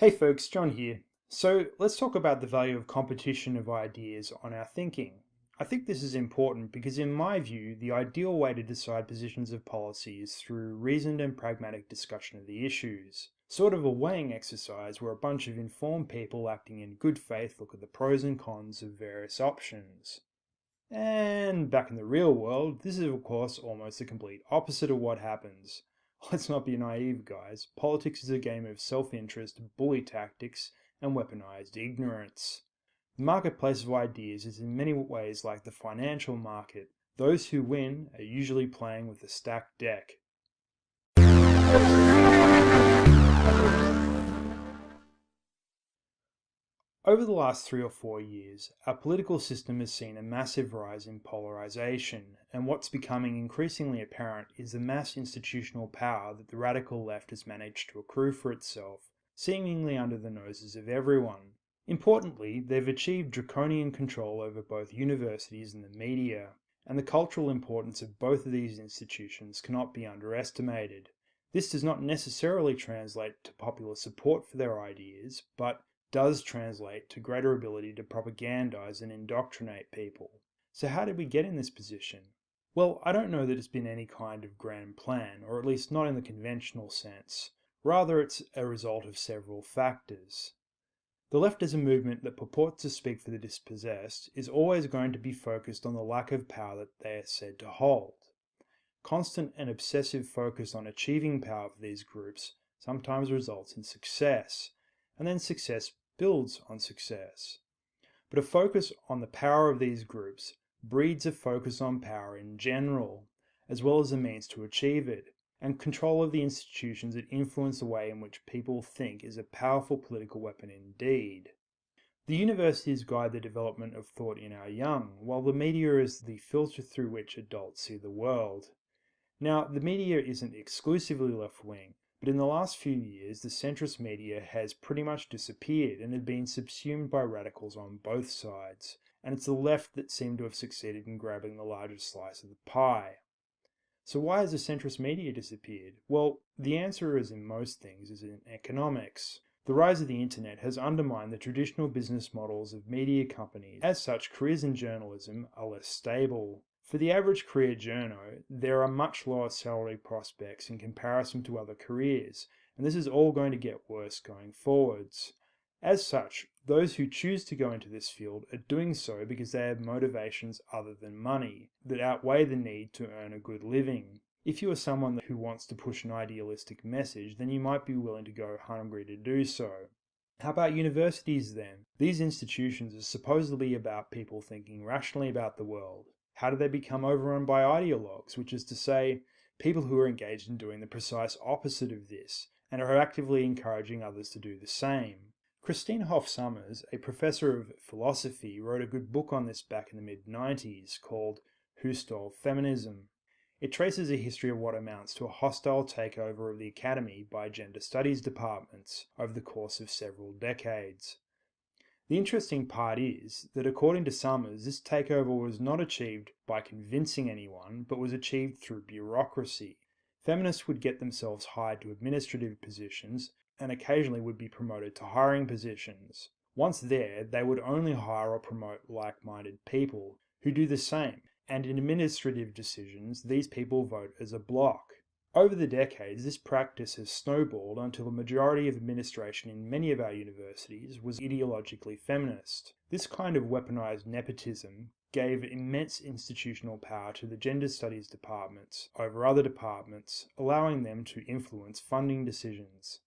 Hey folks, John here. So let's talk about the value of competition of ideas on our thinking. I think this is important because in my view, the ideal way to decide positions of policy is through reasoned and pragmatic discussion of the issues. Sort of a weighing exercise where a bunch of informed people acting in good faith look at the pros and cons of various options. And back in the real world, this is of course almost the complete opposite of what happens. Let's not be naive, guys. Politics is a game of self-interest, bully tactics, and weaponized ignorance. The marketplace of ideas is in many ways like the financial market. Those who win are usually playing with a stacked deck. Over the last 3 or 4 years, our political system has seen a massive rise in polarization, and what's becoming increasingly apparent is the mass institutional power that the radical left has managed to accrue for itself, seemingly under the noses of everyone. Importantly, they've achieved draconian control over both universities and the media, and the cultural importance of both of these institutions cannot be underestimated. This does not necessarily translate to popular support for their ideas, but does translate to greater ability to propagandize and indoctrinate people. So how did we get in this position? Well, I don't know that it's been any kind of grand plan, or at least not in the conventional sense. Rather, it's a result of several factors. The left as a movement that purports to speak for the dispossessed is always going to be focused on the lack of power that they are said to hold. Constant and obsessive focus on achieving power for these groups sometimes results in success, and then success builds on success. But a focus on the power of these groups breeds a focus on power in general, as well as a means to achieve it, and control of the institutions that influence the way in which people think is a powerful political weapon indeed. The universities guide the development of thought in our young, while the media is the filter through which adults see the world. Now, the media isn't exclusively left-wing, but in the last few years, the centrist media has pretty much disappeared and had been subsumed by radicals on both sides, and it's the left that seem to have succeeded in grabbing the largest slice of the pie. So why has the centrist media disappeared? Well, the answer, as in most things, is in economics. The rise of the internet has undermined the traditional business models of media companies. As such, careers in journalism are less stable. For the average career journo, there are much lower salary prospects in comparison to other careers, and this is all going to get worse going forwards. As such, those who choose to go into this field are doing so because they have motivations other than money, that outweigh the need to earn a good living. If you are someone who wants to push an idealistic message, then you might be willing to go hungry to do so. How about universities then? These institutions are supposedly about people thinking rationally about the world. How do they become overrun by ideologues, which is to say, people who are engaged in doing the precise opposite of this, and are actively encouraging others to do the same? Christina Hoff Sommers, a professor of philosophy, wrote a good book on this back in the mid-90s called Who Stole Feminism? It traces a history of what amounts to a hostile takeover of the academy by gender studies departments over the course of several decades. The interesting part is that according to Sommers, this takeover was not achieved by convincing anyone, but was achieved through bureaucracy. Feminists would get themselves hired to administrative positions, and occasionally would be promoted to hiring positions. Once there, they would only hire or promote like-minded people who do the same, and in administrative decisions, these people vote as a bloc. Over the decades, this practice has snowballed until the majority of administration in many of our universities was ideologically feminist. This kind of weaponized nepotism gave immense institutional power to the gender studies departments over other departments, allowing them to influence funding decisions.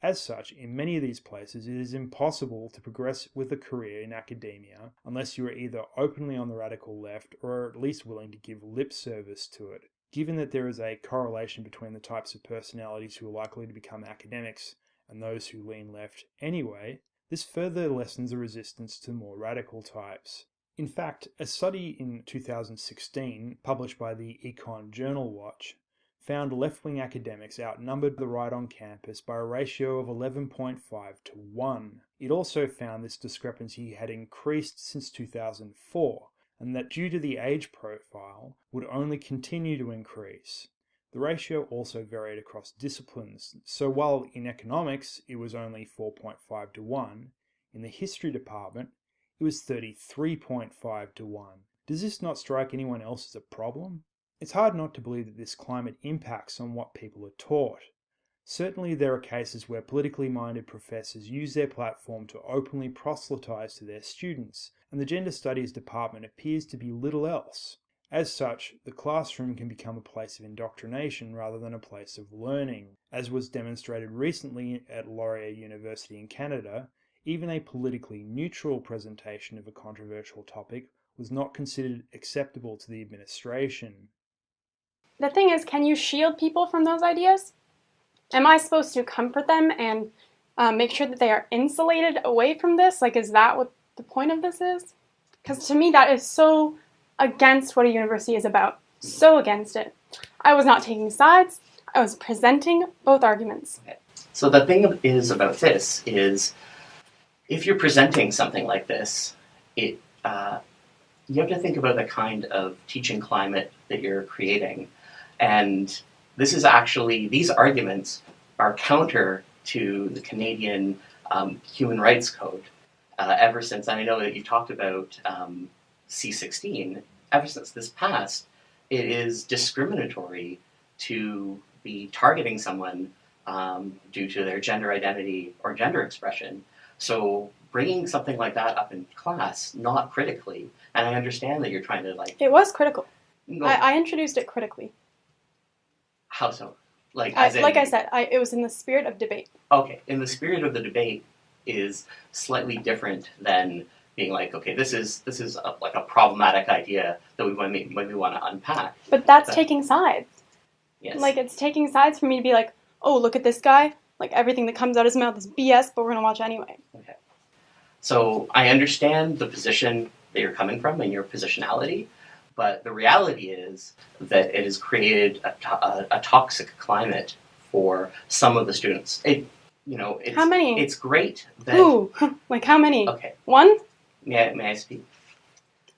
As such, in many of these places, it is impossible to progress with a career in academia unless you are either openly on the radical left or are at least willing to give lip service to it. Given that there is a correlation between the types of personalities who are likely to become academics and those who lean left anyway, this further lessens the resistance to more radical types. In fact, a study in 2016, published by the Econ Journal Watch, found left-wing academics outnumbered the right on campus by a ratio of 11.5 to 1. It also found this discrepancy had increased since 2004, and that due to the age profile, would only continue to increase. The ratio also varied across disciplines, so while in economics it was only 4.5 to 1, in the history department it was 33.5 to 1. Does this not strike anyone else as a problem? It's hard not to believe that this climate impacts on what people are taught. Certainly there are cases where politically minded professors use their platform to openly proselytize to their students, and the Gender Studies department appears to be little else. As such, the classroom can become a place of indoctrination rather than a place of learning. As was demonstrated recently at Laurier University in Canada, even a politically neutral presentation of a controversial topic was not considered acceptable to the administration. The thing is, can you shield people from those ideas? Am I supposed to comfort them and make sure that they are insulated away from this? Like, is that what the point of this is? Because to me, that is so against what a university is about. So against it. I was not taking sides. I was presenting both arguments. Okay. So the thing is about this is, if you're presenting something like this, you have to think about the kind of teaching climate that you're creating. And this is actually, these arguments are counter to the Canadian Human Rights Code. Ever since, and I know that you talked about C-16, ever since this passed, it is discriminatory to be targeting someone due to their gender identity or gender expression. So bringing something like that up in class, not critically, and I understand that you're trying to like... It was critical. No. I introduced it critically. How so? Like I said, it was in the spirit of debate. Okay, in the spirit of the debate is slightly different than being like, okay, this is like a problematic idea that we want to unpack. But that's taking sides. Yes. Like, it's taking sides for me to be like, oh, look at this guy. Like, everything that comes out of his mouth is BS, but we're going to watch anyway. Okay. So I understand the position that you're coming from and your positionality, but the reality is that it has created a toxic climate for some of the students. How many? It's great that... Ooh, like how many? Okay. One? May I speak?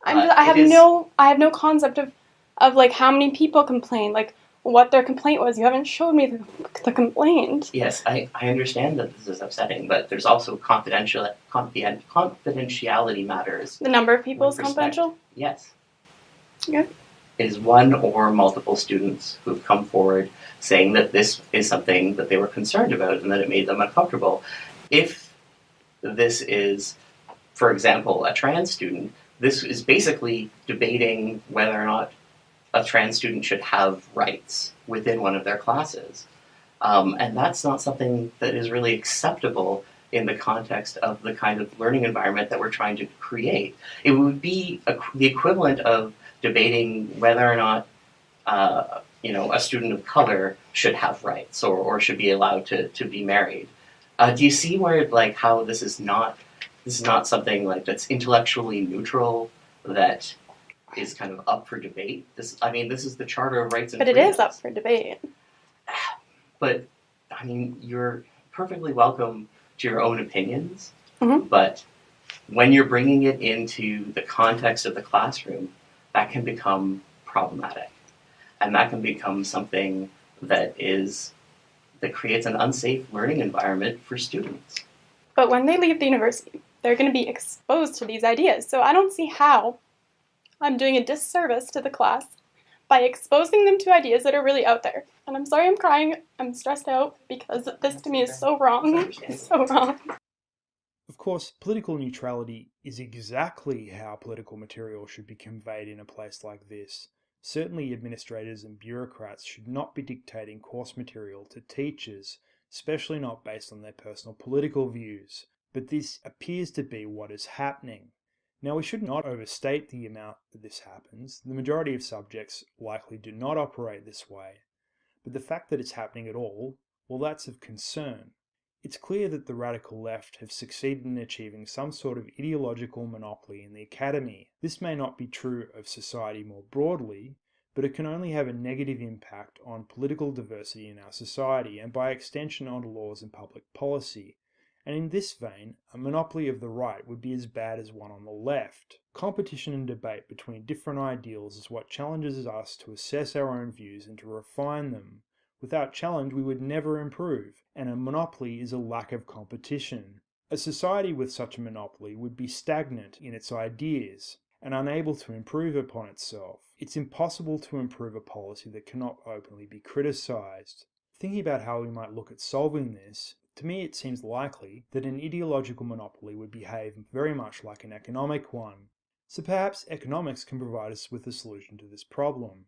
I have no concept of like how many people complained, like what their complaint was. You haven't showed me the complaint. Yes, I understand that this is upsetting, but there's also confidentiality matters. The number of people is confidential? Yes. Okay. Is one or multiple students who've come forward saying that this is something that they were concerned about and that it made them uncomfortable. If this is, for example, a trans student, this is basically debating whether or not a trans student should have rights within one of their classes. And that's not something that is really acceptable in the context of the kind of learning environment that we're trying to create. It would be the equivalent of debating whether or not a student of color should have rights or should be allowed to be married. Do you see where how this is not something like that's intellectually neutral, that is kind of up for debate? This is the Charter of Rights and Freedoms. But it is up for debate. But you're perfectly welcome to your own opinions. Mm-hmm. But when you're bringing it into the context of the classroom, that can become problematic, and that can become something that creates an unsafe learning environment for students. But when they leave the university, they're going to be exposed to these ideas. So I don't see how I'm doing a disservice to the class by exposing them to ideas that are really out there. And I'm sorry I'm crying. I'm stressed out because this to me is so wrong. It's so wrong. Of course, political neutrality is exactly how political material should be conveyed in a place like this. Certainly administrators and bureaucrats should not be dictating course material to teachers, especially not based on their personal political views. But this appears to be what is happening. Now, we should not overstate the amount that this happens. The majority of subjects likely do not operate this way. But the fact that it's happening at all, well, that's of concern. It's clear that the radical left have succeeded in achieving some sort of ideological monopoly in the academy. This may not be true of society more broadly, but it can only have a negative impact on political diversity in our society and by extension on laws and public policy. And in this vein, a monopoly of the right would be as bad as one on the left. Competition and debate between different ideals is what challenges us to assess our own views and to refine them. Without challenge, we would never improve, and a monopoly is a lack of competition. A society with such a monopoly would be stagnant in its ideas and unable to improve upon itself. It's impossible to improve a policy that cannot openly be criticised. Thinking about how we might look at solving this, to me it seems likely that an ideological monopoly would behave very much like an economic one. So perhaps economics can provide us with a solution to this problem.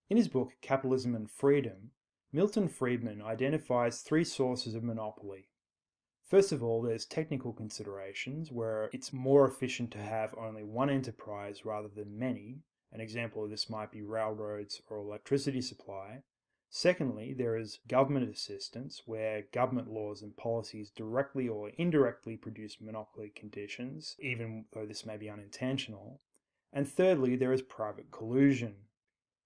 In his book Capitalism and Freedom, Milton Friedman identifies three sources of monopoly. First of all, there's technical considerations, where it's more efficient to have only one enterprise rather than many. An example of this might be railroads or electricity supply. Secondly, there is government assistance, where government laws and policies directly or indirectly produce monopoly conditions, even though this may be unintentional. And thirdly, there is private collusion.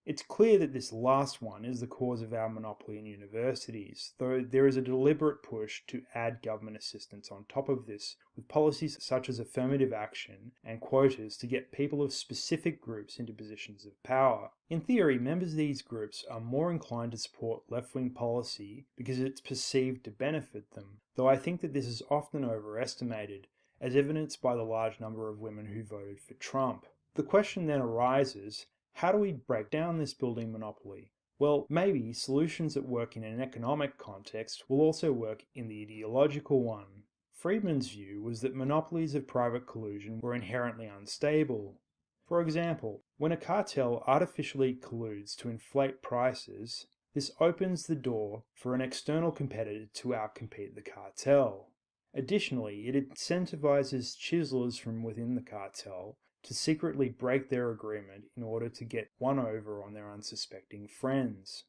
It's clear that this last one is the cause of our monopoly in universities, though there is a deliberate push to add government assistance on top of this, with policies such as affirmative action and quotas to get people of specific groups into positions of power. In theory, members of these groups are more inclined to support left-wing policy because it's perceived to benefit them, though I think that this is often overestimated, as evidenced by the large number of women who voted for Trump. The question then arises, how do we break down this building monopoly? Well, maybe solutions that work in an economic context will also work in the ideological one. Friedman's view was that monopolies of private collusion were inherently unstable. For example, when a cartel artificially colludes to inflate prices, this opens the door for an external competitor to outcompete the cartel. Additionally, it incentivizes chiselers from within the cartel to secretly break their agreement in order to get one over on their unsuspecting friends.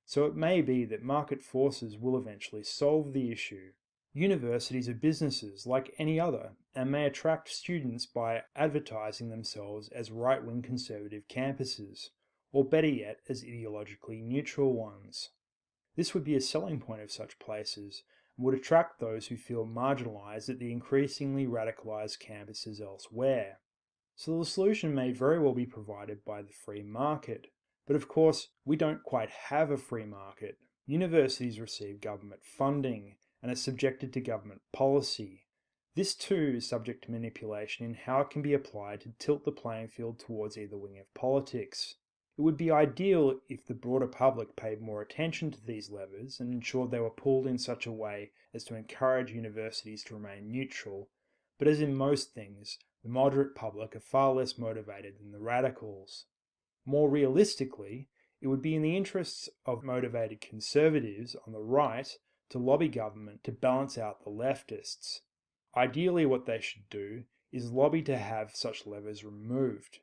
So it may be that market forces will eventually solve the issue. Universities are businesses like any other and may attract students by advertising themselves as right-wing conservative campuses, or better yet, as ideologically neutral ones. This would be a selling point of such places and would attract those who feel marginalized at the increasingly radicalized campuses elsewhere. So the solution may very well be provided by the free market. But of course, we don't quite have a free market. Universities receive government funding and are subjected to government policy. This too is subject to manipulation in how it can be applied to tilt the playing field towards either wing of politics. It would be ideal if the broader public paid more attention to these levers and ensured they were pulled in such a way as to encourage universities to remain neutral, but as in most things, the moderate public are far less motivated than the radicals. More realistically, it would be in the interests of motivated conservatives on the right to lobby government to balance out the leftists. Ideally, what they should do is lobby to have such levers removed.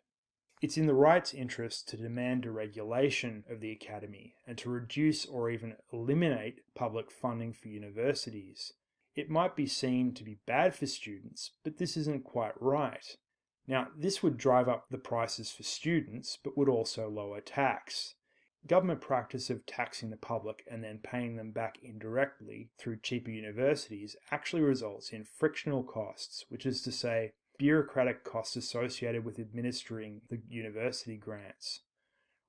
It's in the right's interest to demand deregulation of the academy and to reduce or even eliminate public funding for universities. It might be seen to be bad for students, but this isn't quite right. Now, this would drive up the prices for students, but would also lower tax. Government practice of taxing the public and then paying them back indirectly through cheaper universities actually results in frictional costs, which is to say, bureaucratic costs associated with administering the university grants.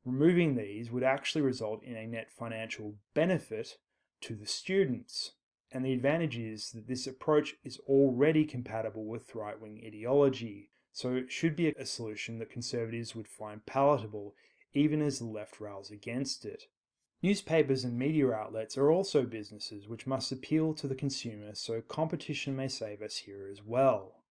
Removing these would actually result in a net financial benefit to the students. And the advantage is that this approach is already compatible with right-wing ideology, so it should be a solution that conservatives would find palatable, even as the left rails against it. Newspapers and media outlets are also businesses which must appeal to the consumer, so competition may save us here as well.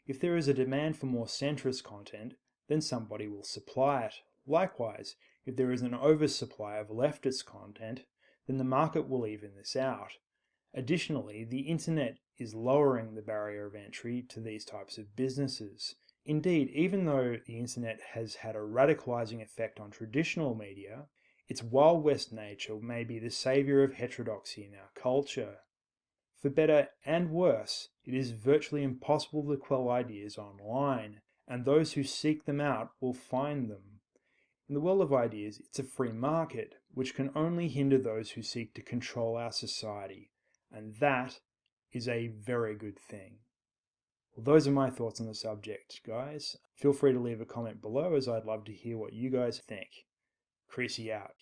If there is a demand for more centrist content, then somebody will supply it. Likewise, if there is an oversupply of leftist content, then the market will even this out. Additionally, the internet is lowering the barrier of entry to these types of businesses. Indeed, even though the internet has had a radicalizing effect on traditional media, its Wild West nature may be the savior of heterodoxy in our culture. For better and worse, it is virtually impossible to quell ideas online, and those who seek them out will find them. In the world of ideas, it's a free market, which can only hinder those who seek to control our society, and that is a very good thing. Well, those are my thoughts on the subject, guys. Feel free to leave a comment below, as I'd love to hear what you guys think. Chrissy out.